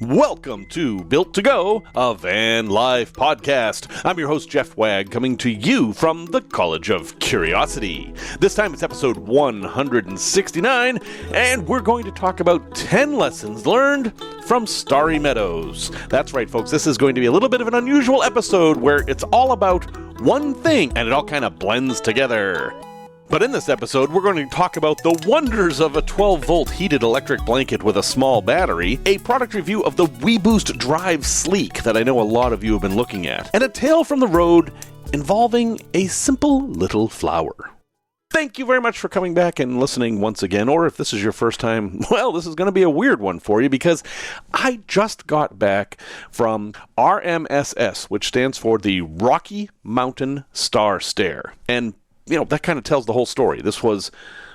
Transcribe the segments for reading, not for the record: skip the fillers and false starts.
Welcome to Built to Go, a Vanlife podcast. I'm your host, Jeff Wagg, coming to you from the College of Curiosity. This time it's episode 169, and we're going to talk about 10 lessons learned from Starry Meadows. That's right, folks. This is going to be a little bit of an unusual episode where it's all about one thing, and it all kind of blends together. But in this episode, we're going to talk about the wonders of a 12-volt heated electric blanket with a small battery, a product review of the WeBoost Drive Sleek that I know a lot of you have been looking at, and a tale from the road involving a simple little flower. Thank you very much for coming back and listening once again, or if this is your first time, well, this is going to be a weird one for you because I just got back from RMSS, which stands for the Rocky Mountain Star Stare, and that kind of tells the whole story. This was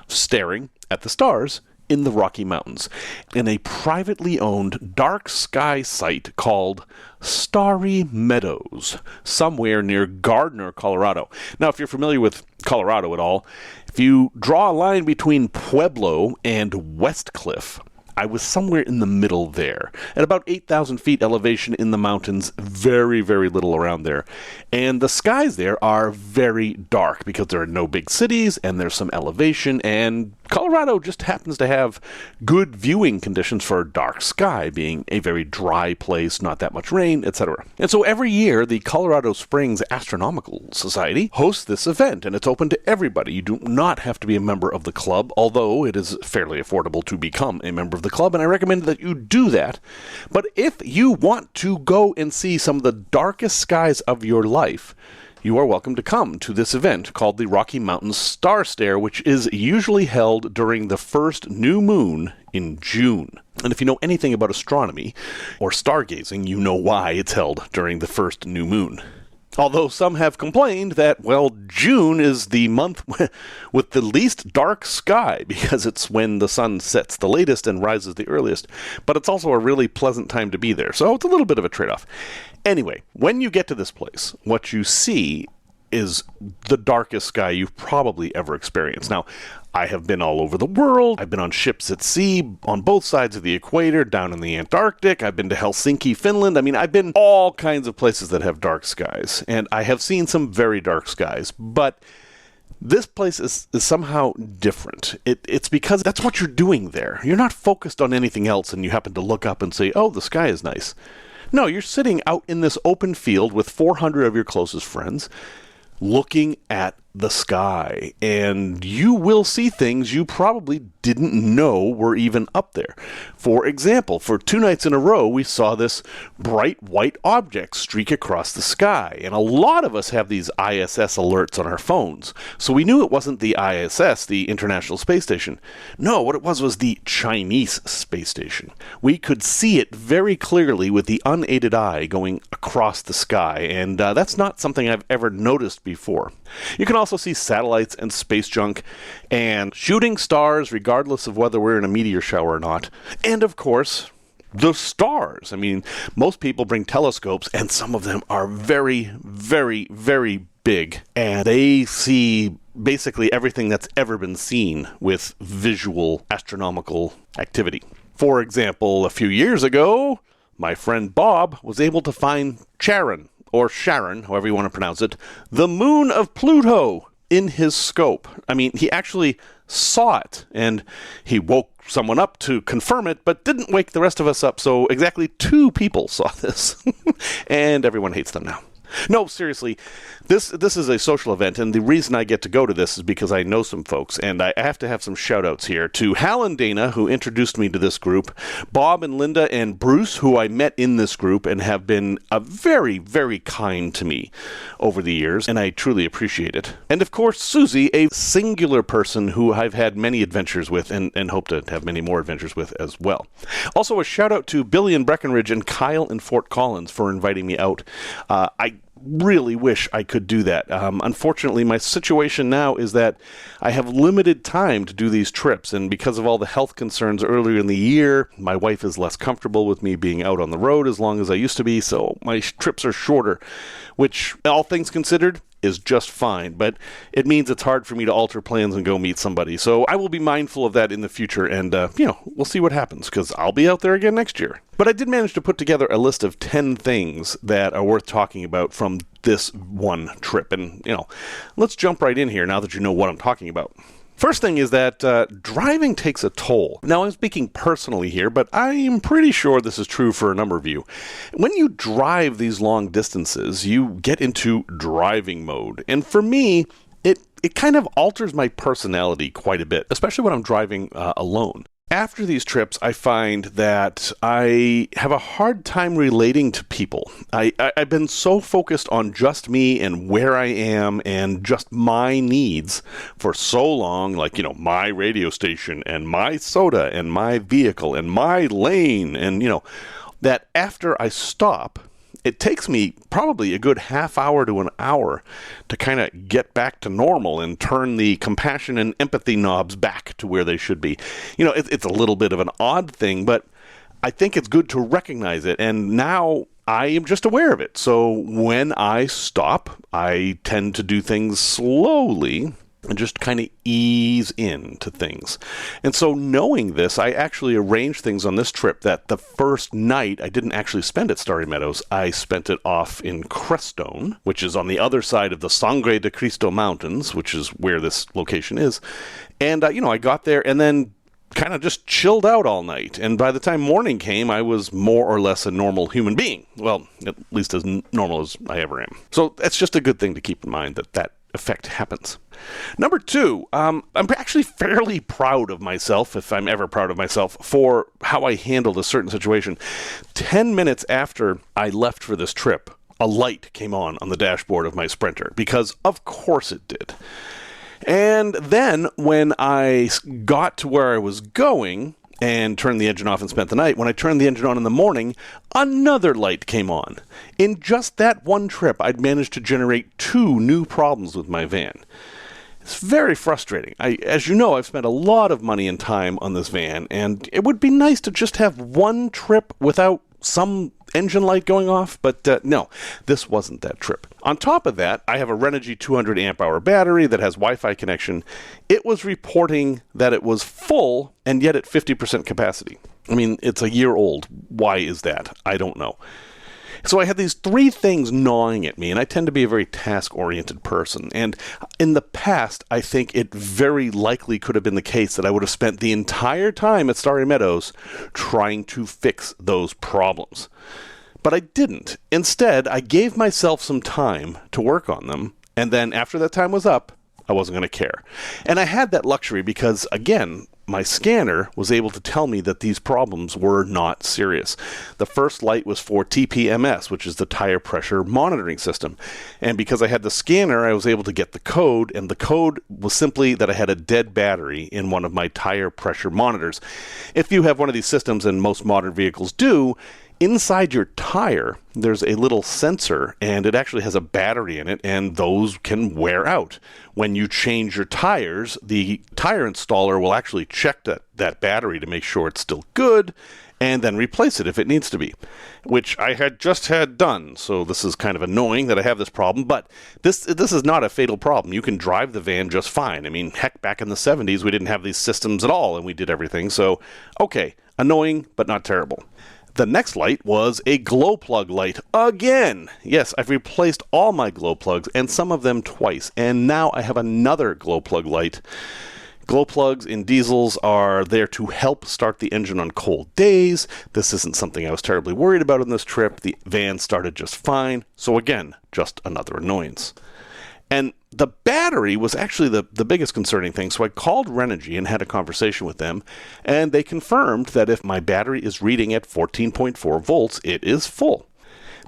staring at the stars in the Rocky Mountains in a privately owned dark sky site called Starry Meadows, somewhere near Gardner, Colorado. Now, if you're familiar with Colorado at all, if you draw a line between Pueblo and Westcliff, I was somewhere in the middle there, at about 8,000 feet elevation in the mountains, very, very little around there. And the skies there are very dark because there are no big cities and there's some elevation, and Colorado just happens to have good viewing conditions for a dark sky, being a very dry place, not that much rain, etc. And so every year, the Colorado Springs Astronomical Society hosts this event, and it's open to everybody. You do not have to be a member of the club, although it is fairly affordable to become a member of the club, and I recommend that you do that. But if you want to go and see some of the darkest skies of your life, you are welcome to come to this event called the Rocky Mountain Star Stare, which is usually held during the first new moon in June. And if you know anything about astronomy or stargazing, you know why it's held during the first new moon. Although some have complained that, June is the month with the least dark sky because it's when the sun sets the latest and rises the earliest. But it's also a really pleasant time to be there, so it's a little bit of a trade-off. Anyway, when you get to this place, what you see is the darkest sky you've probably ever experienced. Now, I have been all over the world. I've been on ships at sea on both sides of the equator, down in the Antarctic. I've been to Helsinki, Finland. I've been all kinds of places that have dark skies, and I have seen some very dark skies, but this place is somehow different. It's because that's what you're doing there. You're not focused on anything else, and you happen to look up and say, oh, the sky is nice. No, you're sitting out in this open field with 400 of your closest friends, looking at the sky, and you will see things you probably didn't know were even up there. For example, for 2 nights in a row, we saw this bright white object streak across the sky, and a lot of us have these ISS alerts on our phones, so we knew it wasn't the ISS, the International Space Station. No, what it was the Chinese Space Station. We could see it very clearly with the unaided eye going across the sky, and that's not something I've ever noticed before. You can also see satellites and space junk and shooting stars regardless of whether we're in a meteor shower or not. And of course, the stars. Most people bring telescopes, and some of them are very, very, very big. And they see basically everything that's ever been seen with visual astronomical activity. For example, a few years ago, my friend Bob was able to find Charon, or Sharon, however you want to pronounce it, the moon of Pluto, in his scope. He actually saw it, and he woke someone up to confirm it, but didn't wake the rest of us up, so exactly 2 people saw this. And everyone hates them now. No, seriously, this is a social event, and the reason I get to go to this is because I know some folks, and I have to have some shout-outs here to Hal and Dana, who introduced me to this group, Bob and Linda and Bruce, who I met in this group and have been very, very kind to me over the years, and I truly appreciate it. And of course, Susie, a singular person who I've had many adventures with and hope to have many more adventures with as well. Also, a shout-out to Billy in Breckenridge and Kyle in Fort Collins for inviting me out. I really wish I could do that. Unfortunately, my situation now is that I have limited time to do these trips, and because of all the health concerns earlier in the year, my wife is less comfortable with me being out on the road as long as I used to be, so my trips are shorter, which, all things considered, is just fine, but it means it's hard for me to alter plans and go meet somebody. So I will be mindful of that in the future, and, we'll see what happens, because I'll be out there again next year. But I did manage to put together a list of 10 things that are worth talking about from this one trip. And, let's jump right in here now that you know what I'm talking about. First thing is that driving takes a toll. Now, I'm speaking personally here, but I am pretty sure this is true for a number of you. When you drive these long distances, you get into driving mode. And for me, it kind of alters my personality quite a bit, especially when I'm driving alone. After these trips, I find that I have a hard time relating to people. I've been so focused on just me and where I am and just my needs for so long, like, my radio station and my soda and my vehicle and my lane, and, that after I stop, it takes me probably a good half hour to an hour to kind of get back to normal and turn the compassion and empathy knobs back to where they should be. It's a little bit of an odd thing, but I think it's good to recognize it. And now I am just aware of it. So when I stop, I tend to do things slowly and just kind of ease into things. And so knowing this, I actually arranged things on this trip that the first night I didn't actually spend at Starry Meadows. I spent it off in Crestone, which is on the other side of the Sangre de Cristo Mountains, which is where this location is. And, I got there and then kind of just chilled out all night. And by the time morning came, I was more or less a normal human being. Well, at least as normal as I ever am. So that's just a good thing to keep in mind, that effect happens. Number 2, I'm actually fairly proud of myself, if I'm ever proud of myself, for how I handled a certain situation. 10 minutes after I left for this trip, a light came on the dashboard of my Sprinter, because of course it did. And then when I got to where I was going and turned the engine off and spent the night, when I turned the engine on in the morning, another light came on. In just that one trip, I'd managed to generate 2 new problems with my van. It's very frustrating. As you know, I've spent a lot of money and time on this van, and it would be nice to just have one trip without some engine light going off, but no, this wasn't that trip. On top of that, I have a Renogy 200 amp hour battery that has Wi-Fi connection. It was reporting that it was full and yet at 50% capacity. I mean, it's a year old. Why is that? I don't know. So I had these 3 things gnawing at me, and I tend to be a very task-oriented person. And in the past, I think it very likely could have been the case that I would have spent the entire time at Starry Meadows trying to fix those problems. But I didn't. Instead, I gave myself some time to work on them, and then after that time was up, I wasn't going to care. And I had that luxury because, again, my scanner was able to tell me that these problems were not serious. The first light was for TPMS, which is the tire pressure monitoring system. And because I had the scanner, I was able to get the code, and the code was simply that I had a dead battery in one of my tire pressure monitors. If you have one of these systems, and most modern vehicles do, inside your tire, there's a little sensor, and it actually has a battery in it, and those can wear out. When you change your tires, the tire installer will actually check that battery to make sure it's still good, and then replace it if it needs to be, which I had just had done. So this is kind of annoying that I have this problem, but this is not a fatal problem. You can drive the van just fine. I mean, heck, back in the 70s, we didn't have these systems at all, and we did everything. So, okay, annoying, but not terrible. The next light was a glow plug light again. Yes, I've replaced all my glow plugs and some of them twice, and now I have another glow plug light. Glow plugs in diesels are there to help start the engine on cold days. This isn't something I was terribly worried about on this trip. The van started just fine, so again, just another annoyance. And the battery was actually the biggest concerning thing, so I called Renogy and had a conversation with them, and they confirmed that if my battery is reading at 14.4 volts, it is full.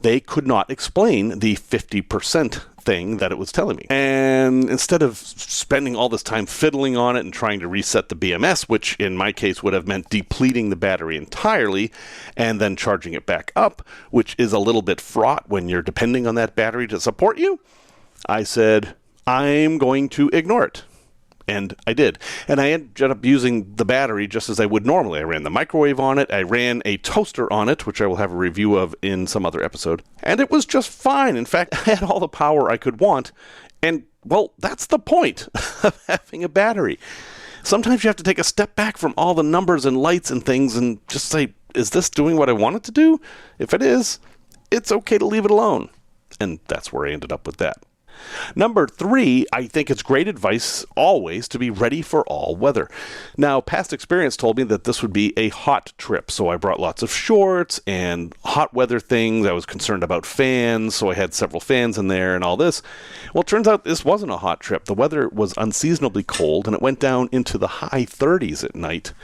They could not explain the 50% thing that it was telling me. And instead of spending all this time fiddling on it and trying to reset the BMS, which in my case would have meant depleting the battery entirely and then charging it back up, which is a little bit fraught when you're depending on that battery to support you, I said, I'm going to ignore it. And I did. And I ended up using the battery just as I would normally. I ran the microwave on it. I ran a toaster on it, which I will have a review of in some other episode. And it was just fine. In fact, I had all the power I could want. And, well, that's the point of having a battery. Sometimes you have to take a step back from all the numbers and lights and things and just say, is this doing what I want it to do? If it is, it's okay to leave it alone. And that's where I ended up with that. Number 3, I think it's great advice always to be ready for all weather. Now, past experience told me that this would be a hot trip, so I brought lots of shorts and hot weather things. I was concerned about fans, so I had several fans in there and all this. Well, it turns out this wasn't a hot trip. The weather was unseasonably cold, and it went down into the high 30s at night.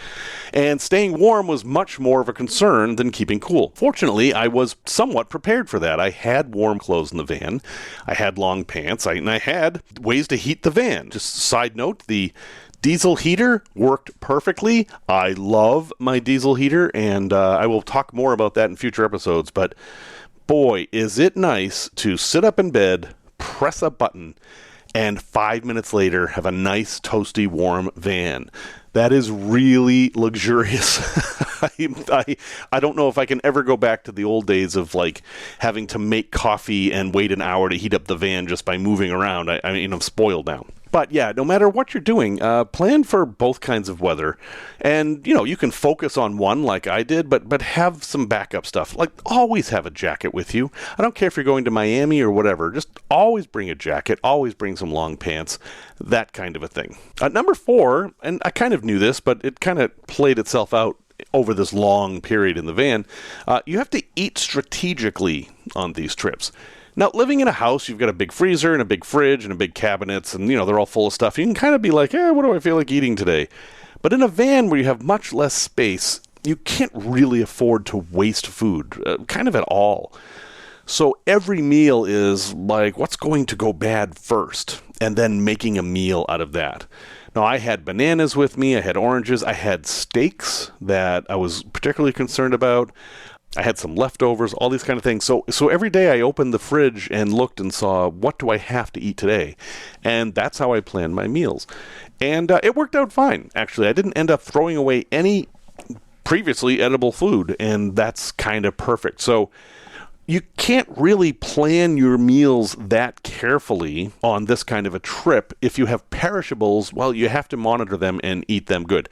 And staying warm was much more of a concern than keeping cool. Fortunately, I was somewhat prepared for that. I had warm clothes in the van. I had long pants. And I had ways to heat the van. Just a side note, the diesel heater worked perfectly. I love my diesel heater, and I will talk more about that in future episodes. But boy, is it nice to sit up in bed, press a button, and 5 minutes later have a nice, toasty, warm van. That is really luxurious. I don't know if I can ever go back to the old days of like having to make coffee and wait an hour to heat up the van just by moving around. I mean, I'm spoiled now. But yeah, no matter what you're doing, plan for both kinds of weather. And, you can focus on one like I did, but have some backup stuff. Like, always have a jacket with you. I don't care if you're going to Miami or whatever. Just always bring a jacket. Always bring some long pants. That kind of a thing. Number 4, and I kind of knew this, but it kind of played itself out over this long period in the van. You have to eat strategically on these trips. Now, living in a house, you've got a big freezer and a big fridge and a big cabinets, and, they're all full of stuff. You can kind of be like, what do I feel like eating today? But in a van where you have much less space, you can't really afford to waste food, kind of at all. So every meal is like, what's going to go bad first? And then making a meal out of that. Now, I had bananas with me, I had oranges, I had steaks that I was particularly concerned about. I had some leftovers, all these kind of things. So every day I opened the fridge and looked and saw, what do I have to eat today? And that's how I planned my meals. And it worked out fine, actually. I didn't end up throwing away any previously edible food, and that's kind of perfect. So you can't really plan your meals that carefully on this kind of a trip. If you have perishables, well, you have to monitor them and eat them good.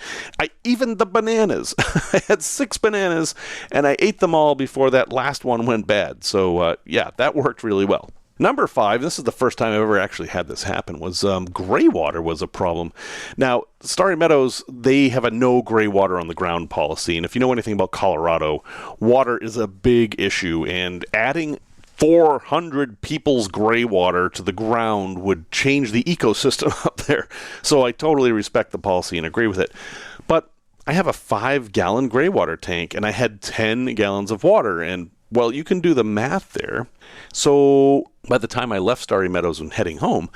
Even the bananas. I had 6 bananas, and I ate them all before that last one went bad. So, yeah, that worked really well. Number 5, this is the first time I've ever actually had this happen, was gray water was a problem. Now, Starry Meadows, they have a no gray water on the ground policy, and if you know anything about Colorado, water is a big issue, and adding 400 people's gray water to the ground would change the ecosystem up there. So I totally respect the policy and agree with it. But I have a 5-gallon gray water tank, and I had 10 gallons of water, and well, you can do the math there. So by the time I left Starry Meadows and heading home,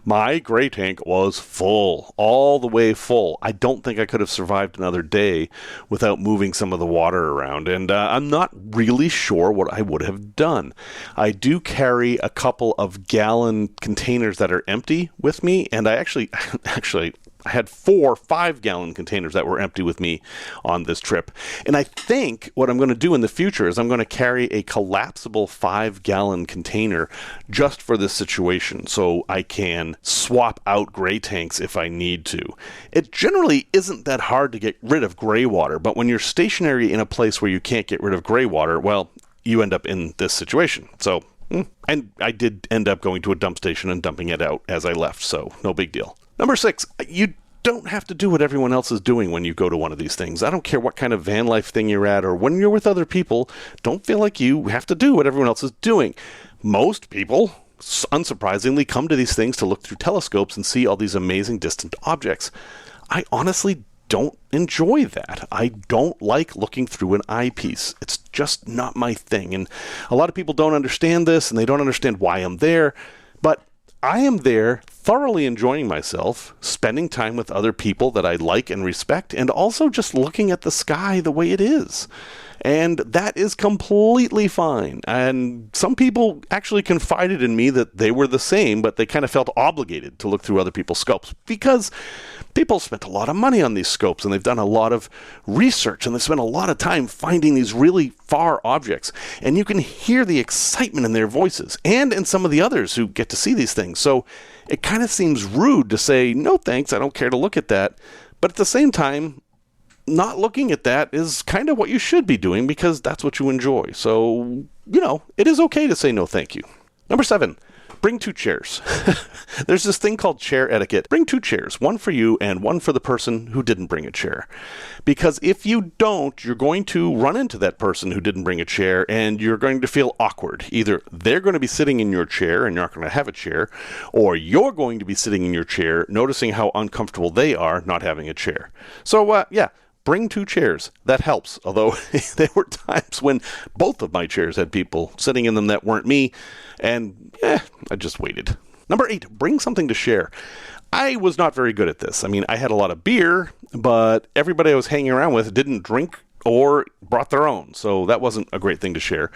my gray tank was full, all the way full. I don't think I could have survived another day without moving some of the water around, and I'm not really sure what I would have done. I do carry a couple of gallon containers that are empty with me, and I actually I had 4 5-gallon containers that were empty with me on this trip. And I think what I'm going to do in the future is I'm going to carry a collapsible 5-gallon container just for this situation so I can swap out gray tanks if I need to. It generally isn't that hard to get rid of gray water, but when you're stationary in a place where you can't get rid of gray water, well, you end up in this situation. So, and I did end up going to a dump station and dumping it out as I left, so no big deal. Number 6, you don't have to do what everyone else is doing when you go to one of these things. I don't care what kind of van life thing you're at or when you're with other people, don't feel like you have to do what everyone else is doing. Most people, unsurprisingly, come to these things to look through telescopes and see all these amazing distant objects. I honestly don't enjoy that. I don't like looking through an eyepiece. It's just not my thing. And a lot of people don't understand this, and they don't understand why I'm there. But I am there thoroughly enjoying myself, spending time with other people that I like and respect, and also just looking at the sky the way it is. And that is completely fine. And some people actually confided in me that they were the same, but they kind of felt obligated to look through other people's scopes because people spent a lot of money on these scopes and they've done a lot of research and they spent a lot of time finding these really far objects. And you can hear the excitement in their voices and in some of the others who get to see these things. So it kind of seems rude to say, no thanks, I don't care to look at that. But at the same time, not looking at that is kind of what you should be doing because that's what you enjoy. So, it is okay to say no thank you. Number 7, bring 2 chairs. There's this thing called chair etiquette. Bring 2 chairs, one for you and one for the person who didn't bring a chair. Because if you don't, you're going to run into that person who didn't bring a chair and you're going to feel awkward. Either they're going to be sitting in your chair and you're not going to have a chair, or you're going to be sitting in your chair noticing how uncomfortable they are not having a chair. So, bring 2 chairs. That helps. Although there were times when both of my chairs had people sitting in them that weren't me. And I just waited. Number 8, bring something to share. I was not very good at this. I mean, I had a lot of beer, but everybody I was hanging around with didn't drink or brought their own. So that wasn't a great thing to share.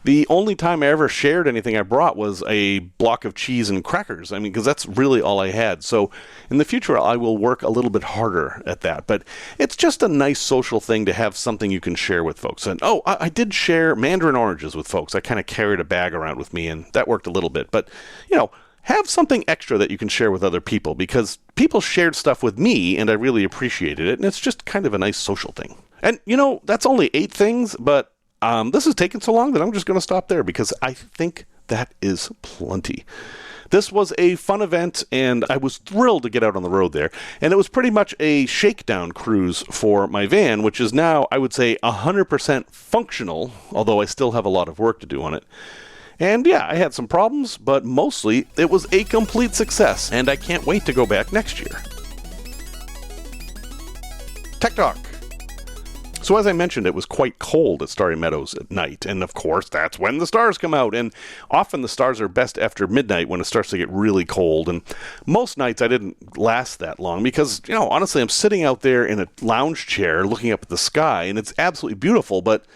The only time I ever shared anything I brought was a block of cheese and crackers. I mean, because that's really all I had. So in the future, I will work a little bit harder at that. But it's just a nice social thing to have something you can share with folks. And I did share mandarin oranges with folks. I kind of carried a bag around with me, and that worked a little bit. But, have something extra that you can share with other people, because people shared stuff with me and I really appreciated it, and it's just kind of a nice social thing. And, that's only 8 things, but this is taking so long that I'm just going to stop there because I think that is plenty. This was a fun event, and I was thrilled to get out on the road there. And it was pretty much a shakedown cruise for my van, which is now, I would say, 100% functional, although I still have a lot of work to do on it. And I had some problems, but mostly it was a complete success, and I can't wait to go back next year. Tech Talk. So as I mentioned, it was quite cold at Starry Meadows at night, and of course that's when the stars come out, and often the stars are best after midnight when it starts to get really cold, and most nights I didn't last that long because, honestly, I'm sitting out there in a lounge chair looking up at the sky, and it's absolutely beautiful, but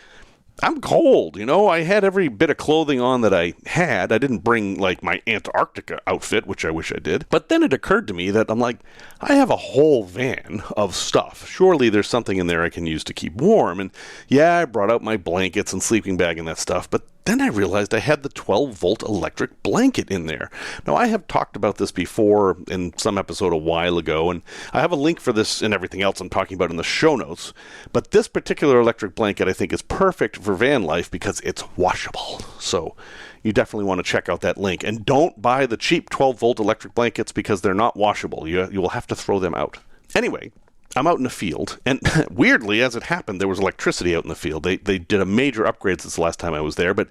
I'm cold, I had every bit of clothing on that I had. I didn't bring, my Antarctica outfit, which I wish I did. But then it occurred to me that I'm like, I have a whole van of stuff. Surely there's something in there I can use to keep warm. And I brought out my blankets and sleeping bag and that stuff, but then I realized I had the 12-volt electric blanket in there. Now, I have talked about this before in some episode a while ago, and I have a link for this and everything else I'm talking about in the show notes. But this particular electric blanket I think is perfect for Vanlife because it's washable. So you definitely want to check out that link. And don't buy the cheap 12-volt electric blankets because they're not washable. You will have to throw them out. Anyway, I'm out in the field, and weirdly, as it happened, there was electricity out in the field. They did a major upgrade since the last time I was there, but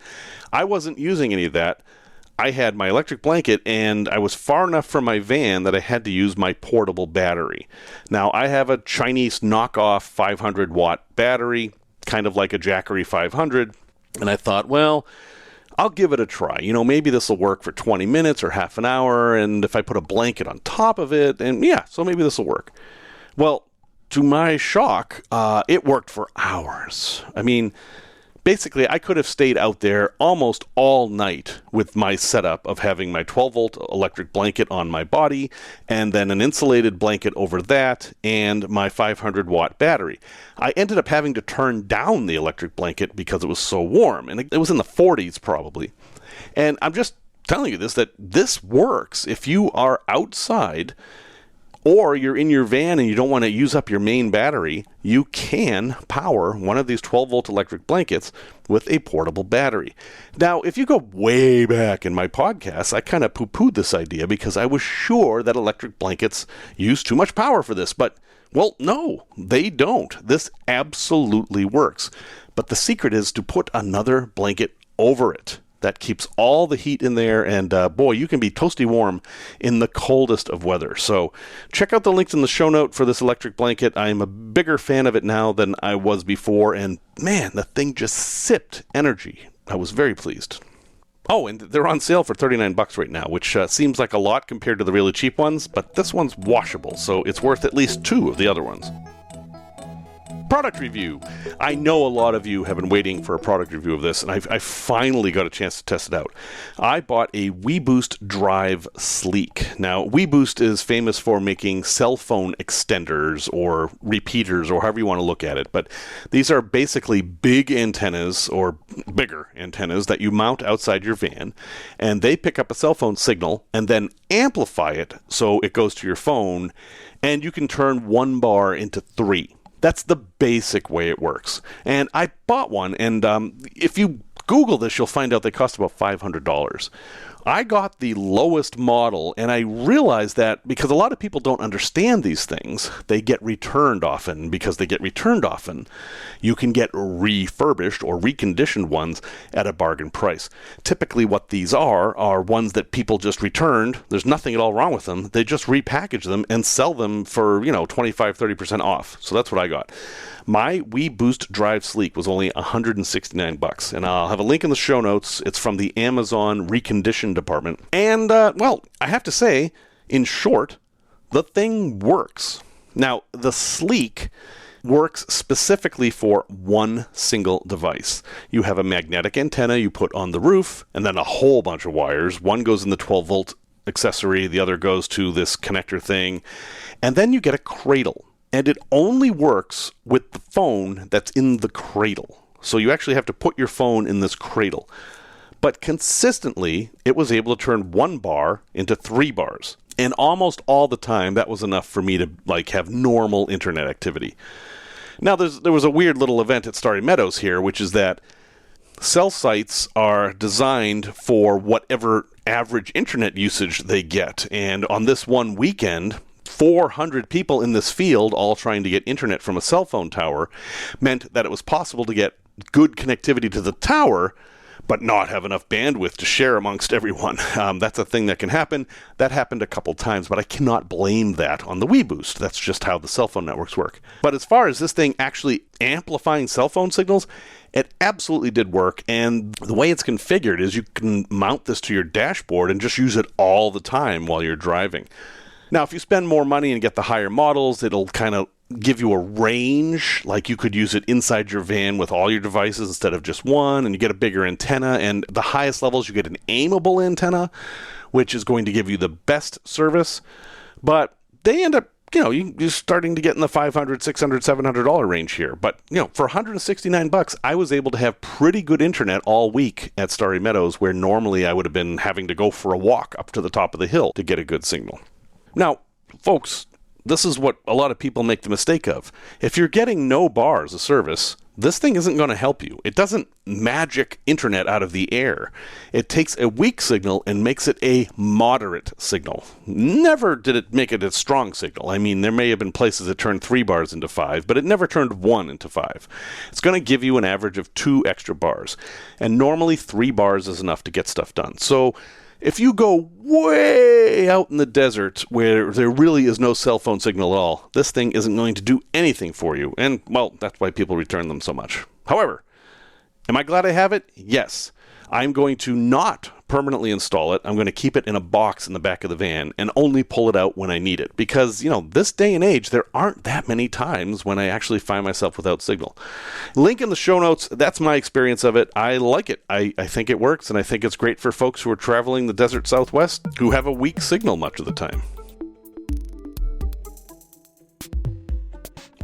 I wasn't using any of that. I had my electric blanket, and I was far enough from my van that I had to use my portable battery. Now, I have a Chinese knockoff 500-watt battery, kind of like a Jackery 500, and I thought, well, I'll give it a try. Maybe this will work for 20 minutes or half an hour, and if I put a blanket on top of it, and so maybe this will work. Well, to my shock, it worked for hours. I mean, basically, I could have stayed out there almost all night with my setup of having my 12-volt electric blanket on my body and then an insulated blanket over that and my 500-watt battery. I ended up having to turn down the electric blanket because it was so warm, and it was in the 40s probably. And I'm just telling you that this works if you are outside or you're in your van and you don't want to use up your main battery. You can power one of these 12-volt electric blankets with a portable battery. Now, if you go way back in my podcasts, I kind of poo-pooed this idea because I was sure that electric blankets use too much power for this. But, well, no, they don't. This absolutely works. But the secret is to put another blanket over it. That keeps all the heat in there, and boy, you can be toasty warm in the coldest of weather. So check out the links in the show note for this electric blanket. I'm a bigger fan of it now than I was before, and man, the thing just sipped energy. I was very pleased. Oh, and they're on sale for $39 right now, which seems like a lot compared to the really cheap ones, but this one's washable, so it's worth at least 2 of the other ones. Product review. I know a lot of you have been waiting for a product review of this, and I finally got a chance to test it out. I bought a WeBoost Drive Sleek. Now, WeBoost is famous for making cell phone extenders or repeaters, or however you want to look at it, but these are basically big antennas or bigger antennas that you mount outside your van, and they pick up a cell phone signal and then amplify it so it goes to your phone, and you can turn one bar into three. That's the basic way it works. And I bought one, and if you Google this, you'll find out they cost about $500. I got the lowest model, and I realized that because a lot of people don't understand these things, they get returned often. Because they get returned often, you can get refurbished or reconditioned ones at a bargain price. Typically what these are ones that people just returned. There's nothing at all wrong with them. They just repackage them and sell them for, 25-30% off. So that's what I got. My WeBoost Drive Sleek was only $169, and I'll have a link in the show notes. It's from the Amazon Recondition department. And, I have to say, in short, the thing works. Now, the Sleek works specifically for one single device. You have a magnetic antenna you put on the roof, and then a whole bunch of wires. One goes in the 12-volt accessory, the other goes to this connector thing, and then you get a cradle. And it only works with the phone that's in the cradle. So you actually have to put your phone in this cradle. But consistently, it was able to turn one bar into 3 bars. And almost all the time, that was enough for me to have normal internet activity. Now, there was a weird little event at Starry Meadows here, which is that cell sites are designed for whatever average internet usage they get. And on this one weekend, 400 people in this field all trying to get internet from a cell phone tower meant that it was possible to get good connectivity to the tower, but not have enough bandwidth to share amongst everyone. That's a thing that can happen. That happened a couple times, but I cannot blame that on the WeBoost. That's just how the cell phone networks work. But as far as this thing actually amplifying cell phone signals, it absolutely did work, and the way it's configured is you can mount this to your dashboard and just use it all the time while you're driving. Now, if you spend more money and get the higher models, it'll kind of give you a range, like you could use it inside your van with all your devices instead of just one, and you get a bigger antenna, and the highest levels you get an aimable antenna, which is going to give you the best service, but they end up, you're starting to get in the $500, $600, $700 range here. But, for $169, I was able to have pretty good internet all week at Starry Meadows, where normally I would have been having to go for a walk up to the top of the hill to get a good signal. Now, folks, this is what a lot of people make the mistake of. If you're getting no bars of service, this thing isn't going to help you. It doesn't magic internet out of the air. It takes a weak signal and makes it a moderate signal. Never did it make it a strong signal. I mean, there may have been places that turned 3 bars into 5, but it never turned 1 into 5. It's going to give you an average of 2 extra bars. And normally 3 bars is enough to get stuff done. So if you go way out in the desert where there really is no cell phone signal at all, this thing isn't going to do anything for you. And, that's why people return them so much. However, am I glad I have it? Yes. I'm going to not permanently install it. I'm going to keep it in a box in the back of the van and only pull it out when I need it. Because, this day and age, there aren't that many times when I actually find myself without signal. Link in the show notes. That's my experience of it. I like it. I think it works, and I think it's great for folks who are traveling the desert Southwest who have a weak signal much of the time.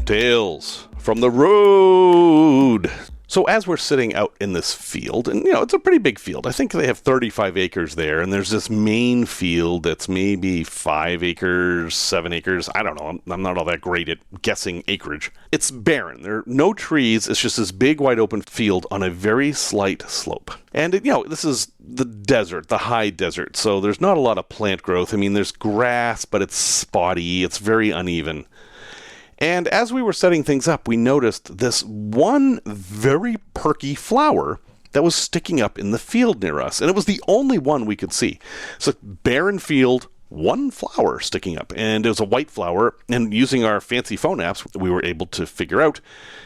Tales from the road. So as we're sitting out in this field, and it's a pretty big field. I think they have 35 acres there, and there's this main field that's maybe 5 acres, 7 acres. I don't know. I'm not all that great at guessing acreage. It's barren. There are no trees. It's just this big wide open field on a very slight slope. And this is the desert, the high desert. So there's not a lot of plant growth. I mean, there's grass, but it's spotty. It's very uneven. And as we were setting things up, we noticed this one very perky flower that was sticking up in the field near us. And it was the only one we could see. So barren field, one flower sticking up. And it was a white flower. And using our fancy phone apps, we were able to figure out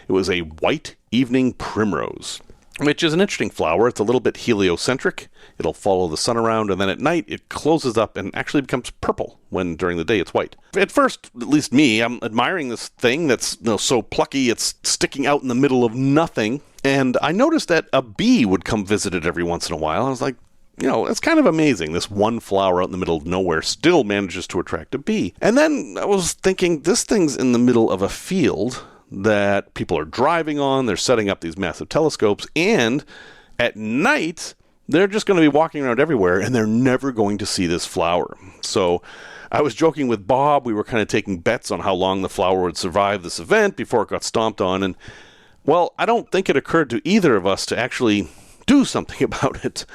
it was a white evening primrose. which is an interesting flower. It's a little bit heliocentric. It'll follow the sun around, and then at night it closes up and actually becomes purple when during the day it's white. At first, at least me, I'm admiring this thing that's so plucky, it's sticking out in the middle of nothing. And I noticed that a bee would come visit it every once in a while. I was like, it's kind of amazing. This one flower out in the middle of nowhere still manages to attract a bee. And then I was thinking, this thing's in the middle of a field that people are driving on. They're setting up these massive telescopes. And at night, they're just going to be walking around everywhere, and they're never going to see this flower. So I was joking with Bob. We were kind of taking bets on how long the flower would survive this event before it got stomped on. And, well, I don't think it occurred to either of us to actually do something about it.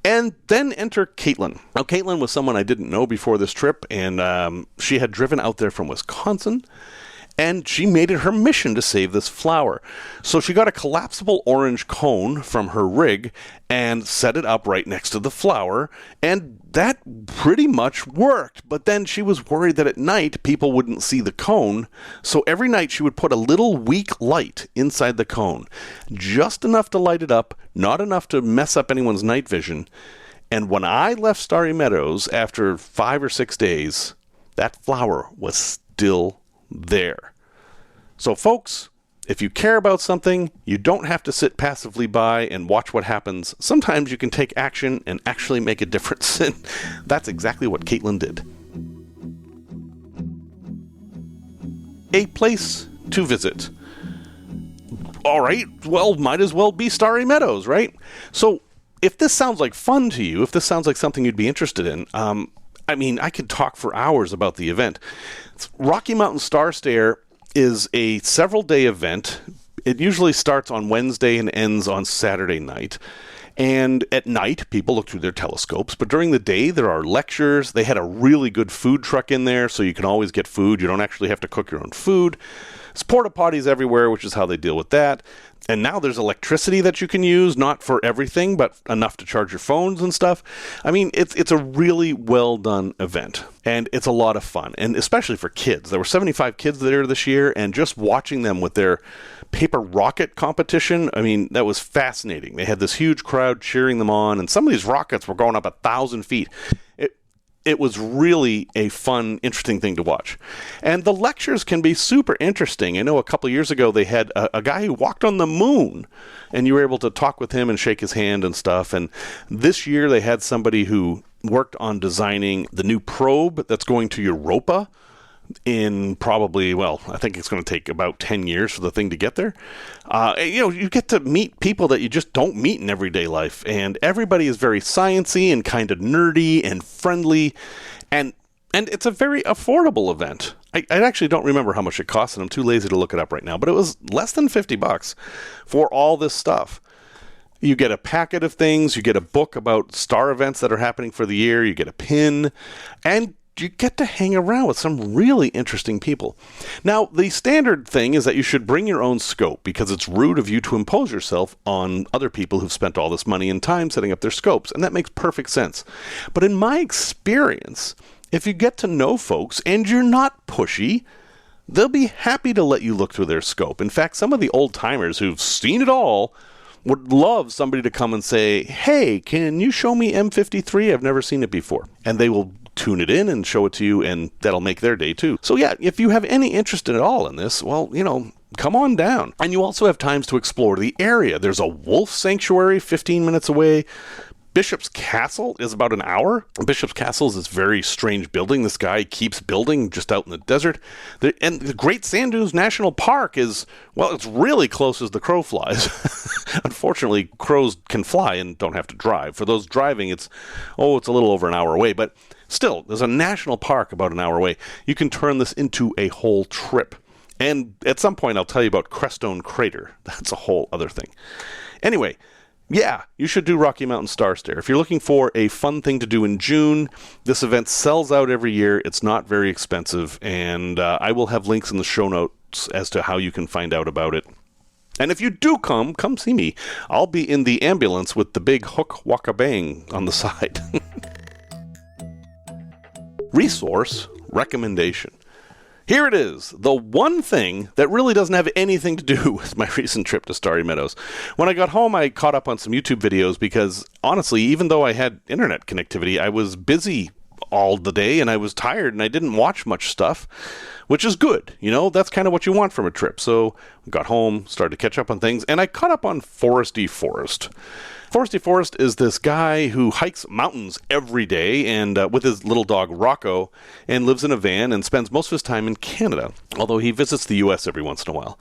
And then enter Caitlin. Now, Caitlin was someone I didn't know before this trip, and she had driven out there from Wisconsin, and she made it her mission to save this flower. So she got a collapsible orange cone from her rig and set it up right next to the flower, and that pretty much worked. But then she was worried that at night people wouldn't see the cone, so every night she would put a little weak light inside the cone, just enough to light it up, not enough to mess up anyone's night vision. And when I left Starry Meadows after 5 or 6 days, that flower was still there. So folks, if you care about something, you don't have to sit passively by and watch what happens. Sometimes you can take action and actually make a difference. And that's exactly what Caitlin did. A place to visit. All right, well, might as well be Starry Meadows, right? So if this sounds like fun to you, if this sounds like something you'd be interested in, I could talk for hours about the event. Rocky Mountain Star Stare is a several-day event. It usually starts on Wednesday and ends on Saturday night. And at night, people look through their telescopes. But during the day, there are lectures. They had a really good food truck in there, so you can always get food. You don't actually have to cook your own food. There's porta potties everywhere, which is how they deal with that. And now there's electricity that you can use, not for everything, but enough to charge your phones and stuff. I mean, it's a really well-done event, and it's a lot of fun, and especially for kids. There were 75 kids there this year, and just watching them with their paper rocket competition, I mean, that was fascinating. They had this huge crowd cheering them on, and some of these rockets were going up 1,000 feet. It was really a fun, interesting thing to watch. And the lectures can be super interesting. I know a couple of years ago they had a guy who walked on the moon, and you were able to talk with him and shake his hand and stuff. And this year they had somebody who worked on designing the new probe that's going to Europa in probably, I think it's going to take about 10 years for the thing to get there. You get to meet people that you just don't meet in everyday life, and everybody is very sciencey and kind of nerdy and friendly, and it's a very affordable event. I actually don't remember how much it cost, and I'm too lazy to look it up right now, but it was less than $50 for all this stuff. You get a packet of things, you get a book about star events that are happening for the year, you get a pin, and you get to hang around with some really interesting people. Now, the standard thing is that you should bring your own scope, because it's rude of you to impose yourself on other people who've spent all this money and time setting up their scopes, and that makes perfect sense. But in my experience, if you get to know folks and you're not pushy, they'll be happy to let you look through their scope. In fact, some of the old-timers who've seen it all would love somebody to come and say, "Hey, can you show me M53? I've never seen it before." And they will tune it in and show it to you, and that'll make their day too. So yeah, if you have any interest at all in this, come on down. And you also have times to explore the area. There's a wolf sanctuary 15 minutes away. Bishop's Castle is about an hour. Bishop's Castle is this very strange building this guy keeps building just out in the desert. And the Great Sand Dunes National Park is, it's really close as the crow flies. Unfortunately, crows can fly and don't have to drive. For those driving, it's a little over an hour away. But still, there's a national park about an hour away. You can turn this into a whole trip. And at some point, I'll tell you about Crestone Crater. That's a whole other thing. Anyway, yeah, you should do Rocky Mountain Star Stare. If you're looking for a fun thing to do in June, this event sells out every year. It's not very expensive, and I will have links in the show notes as to how you can find out about it. And if you do come see me. I'll be in the ambulance with the big hook waka bang on the side. Resource recommendation. Here it is, the one thing that really doesn't have anything to do with my recent trip to Starry Meadows. When I got home, I caught up on some YouTube videos because, honestly, even though I had internet connectivity, I was busy all the day and I was tired and I didn't watch much stuff, which is good. You know, that's kind of what you want from a trip. So I got home, started to catch up on things, and I caught up on Foresty Forest. Foresty Forest is this guy who hikes mountains every day and with his little dog Rocco, and lives in a van and spends most of his time in Canada, although he visits the US every once in a while.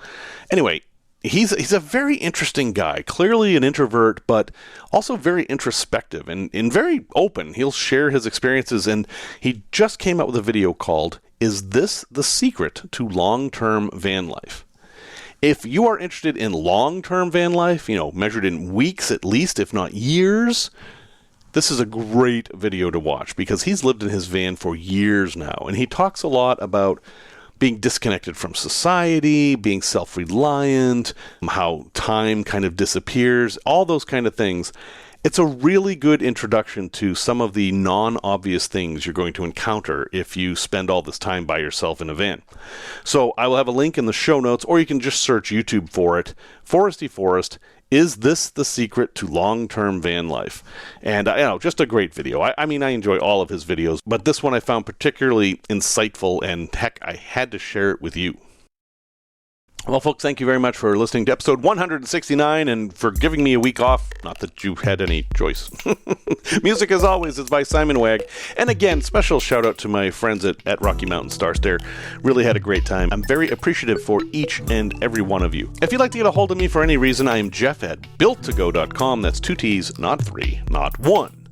Anyway, he's a very interesting guy, clearly an introvert, but also very introspective and very open. He'll share his experiences, and he just came out with a video called, "Is This the Secret to Long-Term Van Life?" If you are interested in long-term van life, measured in weeks at least, if not years, this is a great video to watch because he's lived in his van for years now. And he talks a lot about being disconnected from society, being self-reliant, how time kind of disappears, all those kind of things. It's a really good introduction to some of the non-obvious things you're going to encounter if you spend all this time by yourself in a van. So I will have a link in the show notes, or you can just search YouTube for it. Foresty Forest, Is This the Secret to Long-Term Van Life? And, just a great video. I enjoy all of his videos, but this one I found particularly insightful, and heck, I had to share it with you. Well, folks, thank you very much for listening to episode 169 and for giving me a week off. Not that you had any choice. Music, as always, is by Simon Wagg. And again, special shout out to my friends at Rocky Mountain Star Stair. Really had a great time. I'm very appreciative for each and every one of you. If you'd like to get a hold of me for any reason, I am Jeff at builttogo.com. That's 2 T's, not 3, not 1.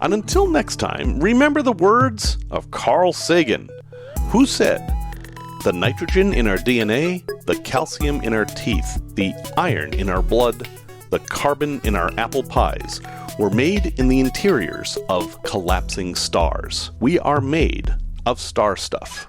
And until next time, remember the words of Carl Sagan, who said, "The nitrogen in our DNA, the calcium in our teeth, the iron in our blood, the carbon in our apple pies were made in the interiors of collapsing stars. We are made of star stuff."